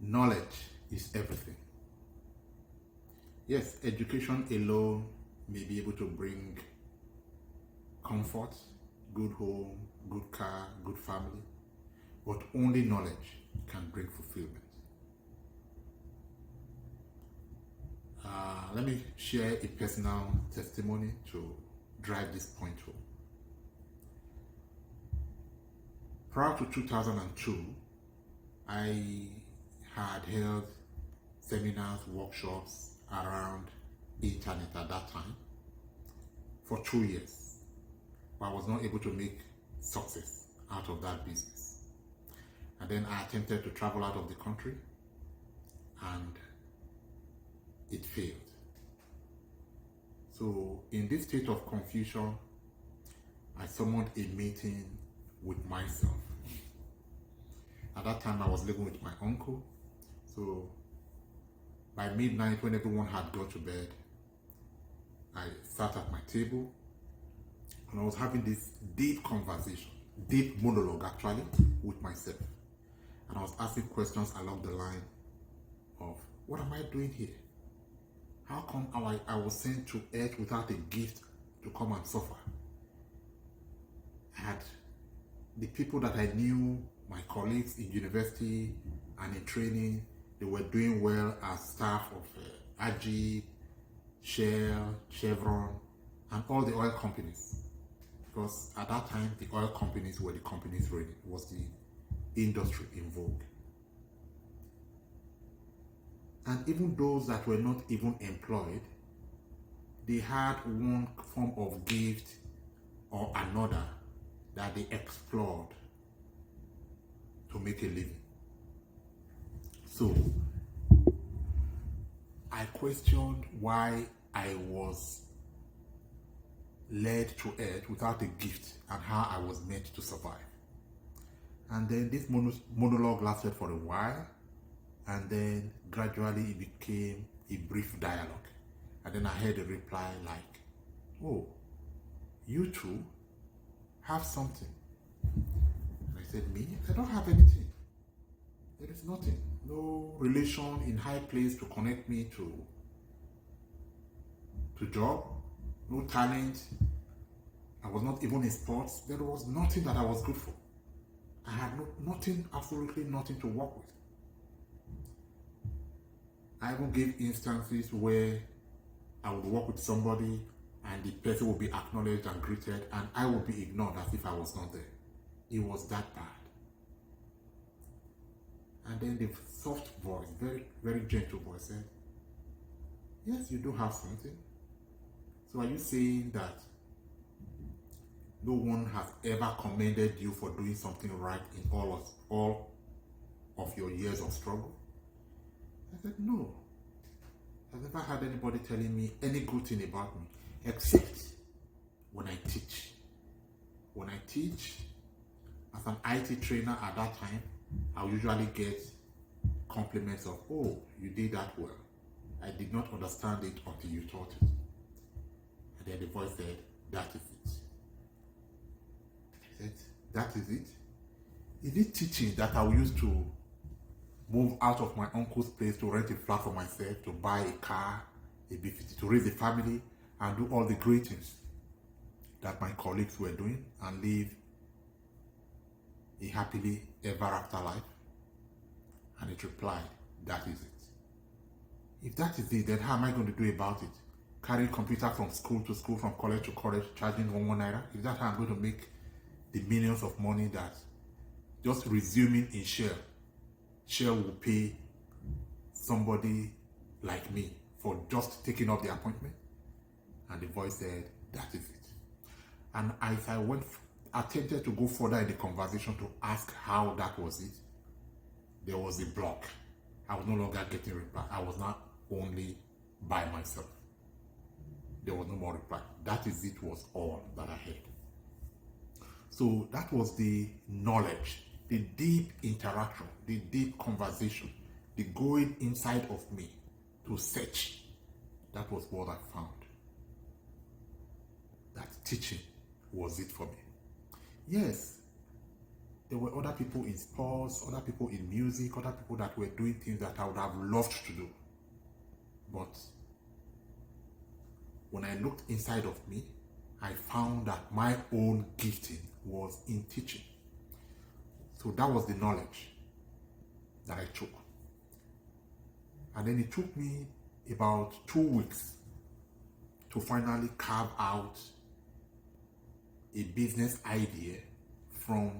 knowledge is everything. Yes, education alone may be able to bring comfort, good home, good car, good family, but only knowledge can bring fulfillment. Let me share a personal testimony to drive this point home. Prior to 2002, I had held seminars, workshops around internet at that time for 2 years, but I was not able to make success out of that business. And then I attempted to travel out of the country and it failed. So in this state of confusion, I summoned a meeting with myself. At that time, I was living with my uncle. So by midnight, when everyone had gone to bed, I sat at my table and I was having this deep conversation, deep monologue actually, with myself. And I was asking questions along the line of, what am I doing here? How come I was sent to earth without a gift to come and suffer? I had the people that I knew, my colleagues in university and in training, they were doing well as staff of AG, Shell, Chevron, and all the oil companies. Because at that time, the oil companies were the companies ready. It was the industry in vogue. And even those that were not even employed, they had one form of gift or another that they explored to make a living. So I questioned why I was led to earth without a gift and how I was meant to survive. And then this monologue lasted for a while, and then gradually it became a brief dialogue. And then I heard a reply like, oh, you two have something. And I said, me? I don't have anything. There is nothing. No relation in high place to connect me to job, no talent. I was not even in sports. There was nothing that I was good for. I had nothing, absolutely nothing to work with. I even gave instances where I would work with somebody and the person would be acknowledged and greeted and I would be ignored as if I was not there. It was that bad. And then the soft voice, very, very gentle voice said, yes, you do have something. So are you saying that no one has ever commended you for doing something right in all of your years of struggle? I said, no. I've never had anybody telling me any good thing about me, except when I teach. When I teach, as an IT trainer at that time, I usually get compliments of, oh, you did that well. I did not understand it until you taught it. And then the voice said, that is it. I said, that is it? Is it teaching that I will use to move out of my uncle's place to rent a flat for myself, to buy a car, a B50, to raise a family, and do all the great things that my colleagues were doing and live a happily ever after life? And it replied, that is it. If that is it, then how am I going to do about it? Carrying computer from school to school, from college to college, charging 1 naira? Is that how I'm going to make the millions of money that just resuming in Shell will pay somebody like me for just taking up the appointment? And the voice said, that is it. And as I attempted to go further in the conversation to ask how that was it, there was a block. I was no longer getting reply. I was not only by myself. There was no more reply. That is it was all that I had. So that was the knowledge, the deep interaction, the deep conversation, the going inside of me to search. That was what I found. That teaching was it for me. Yes, there were other people in sports, other people in music, other people that were doing things that I would have loved to do. But when I looked inside of me, I found that my own gifting was in teaching. So that was the knowledge that I took. And then it took me about 2 weeks to finally carve out a business idea from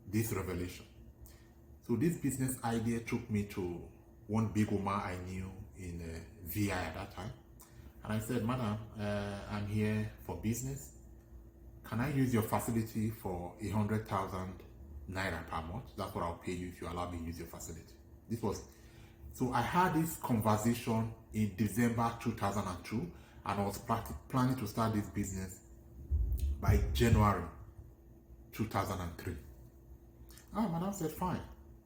this revelation. So this business idea took me to one big woman I knew in VI at that time. And I said, Madam, I'm here for business. Can I use your facility for 100,000 naira per month? That's what I'll pay you if you allow me to use your facility. So I had this conversation in December 2002, and I was planning to start this business by January 2003. Madam said, fine,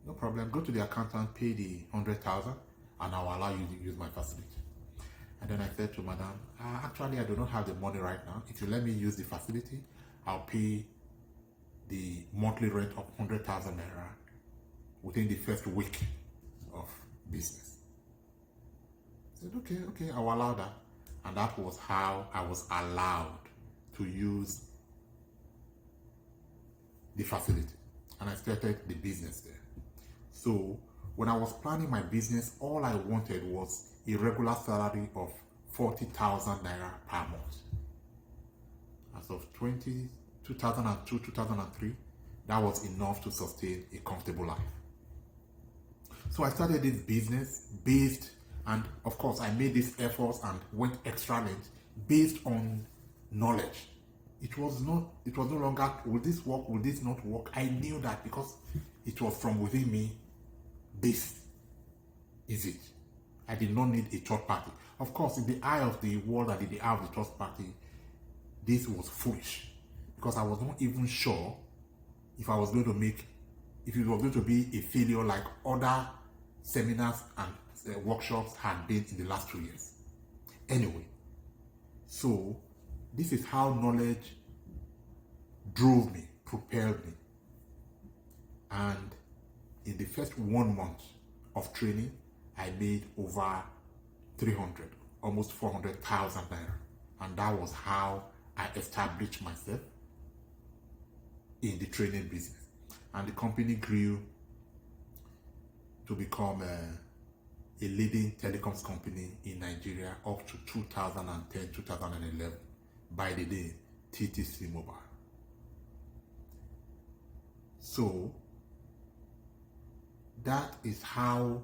no problem. Go to the accountant, pay the 100,000, and I'll allow you to use my facility. And then I said to Madam, actually, I do not have the money right now. If you let me use the facility, I'll pay the monthly rent of 100,000 naira within the first week of business. I said, okay, I'll allow that. And that was how I was allowed to use the facility. And I started the business there. So when I was planning my business, all I wanted was a regular salary of 40,000 naira per month. As of 2002, 2003, that was enough to sustain a comfortable life. So I started this business based, and of course I made these efforts and went extra length based on knowledge. It was no longer, will this work, will this not work? I knew that because it was from within me, this is it. I did not need a third party. Of course, in the eye of the world and in the eye of the third party, this was foolish, because I was not even sure if it was going to be a failure like other seminars and workshops had been in the last 2 years. Anyway, so this is how knowledge drove me, propelled me. And in the first 1 month of training, I made over 300, almost 400,000 naira. And that was how I established myself in the training business. And the company grew to become a leading telecoms company in Nigeria up to 2010, 2011, by the day, TTC Mobile. So that is how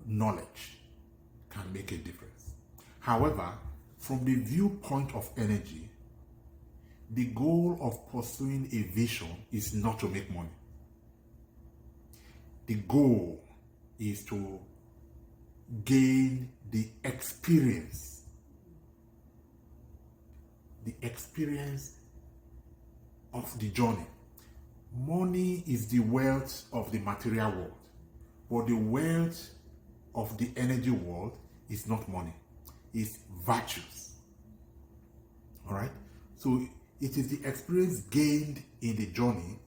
knowledge can make a difference. However, from the viewpoint of energy, the goal of pursuing a vision is not to make money. The goal is to gain the experience of the journey. Money is the wealth of the material world, but the wealth of the energy world is not money, it's virtues. All right? So it is the experience gained in the journey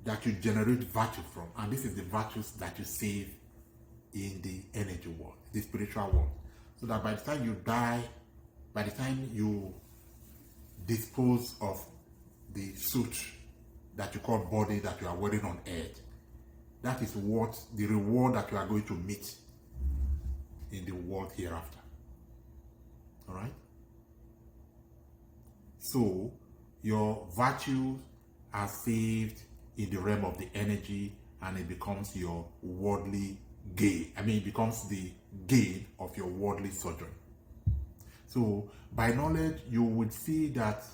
that you generate virtue from, and this is the virtues that you save in the energy world, the spiritual world, so that by the time you die, by the time you dispose of the suit that you call body that you are wearing on earth, that is what the reward that you are going to meet in the world hereafter. All right? So your virtues are saved in the realm of the energy, and it becomes your worldly gain. It becomes the gain of your worldly sojourn. So by knowledge, you would see that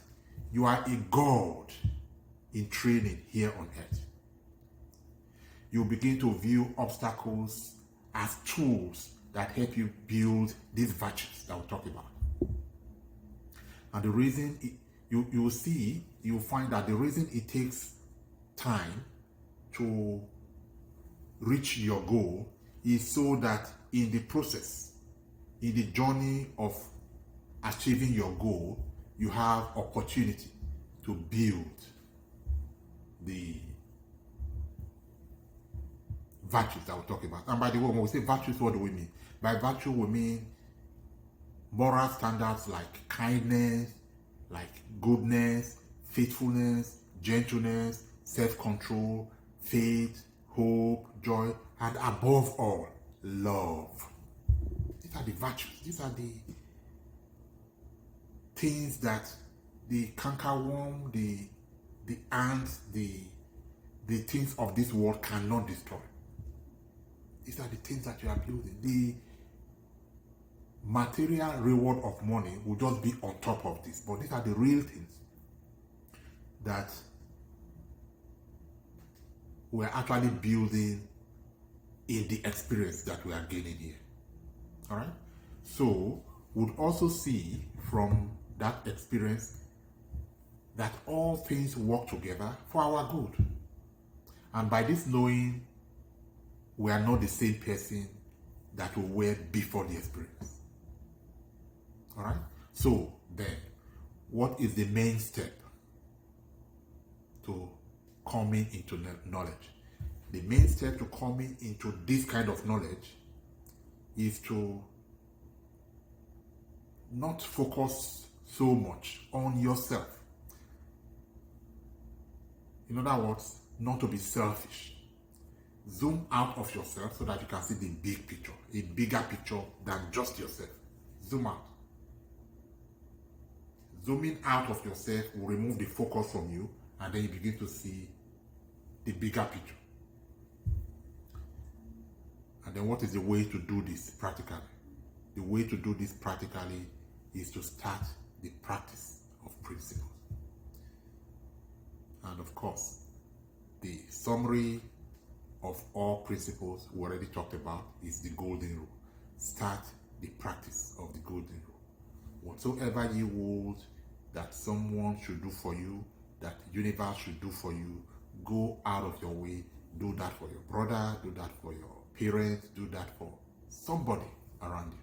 you are a god in training here on earth. You begin to view obstacles as tools that help you build these virtues that we'll talk about. And the reason you'll find that the reason it takes time to reach your goal is so that in the process, in the journey of achieving your goal, you have opportunity to build the virtues that we're talking about. And by the way, when we say virtues, what do we mean? By virtue, we mean moral standards like kindness, like goodness, faithfulness, gentleness, self-control, faith, hope, joy, and above all, love. These are the virtues. These are the things that the cankerworm, the ants, the things of this world cannot destroy. These are the things that you are building. The material reward of money will just be on top of this, but these are the real things that we're actually building in the experience that we are gaining here. All right, so we'd also see from that experience that all things work together for our good, and by this knowing, we are not the same person that we were before the experience. All right, so then what is the main step to coming into knowledge? The main step to coming into this kind of knowledge is to not focus so much on yourself. In other words, not to be selfish. Zoom out of yourself so that you can see the big picture, a bigger picture than just yourself. Zoom out. Zooming out of yourself will remove the focus from you, and then you begin to see the bigger picture. And then what is the way to do this practically? The way to do this practically is to start the practice of principles. And of course, the summary of all principles we already talked about is the golden rule. Start the practice of the golden rule. Whatsoever you hold that someone should do for you, that the universe should do for you, go out of your way, do that for your brother, do that for your parents, do that for somebody around you.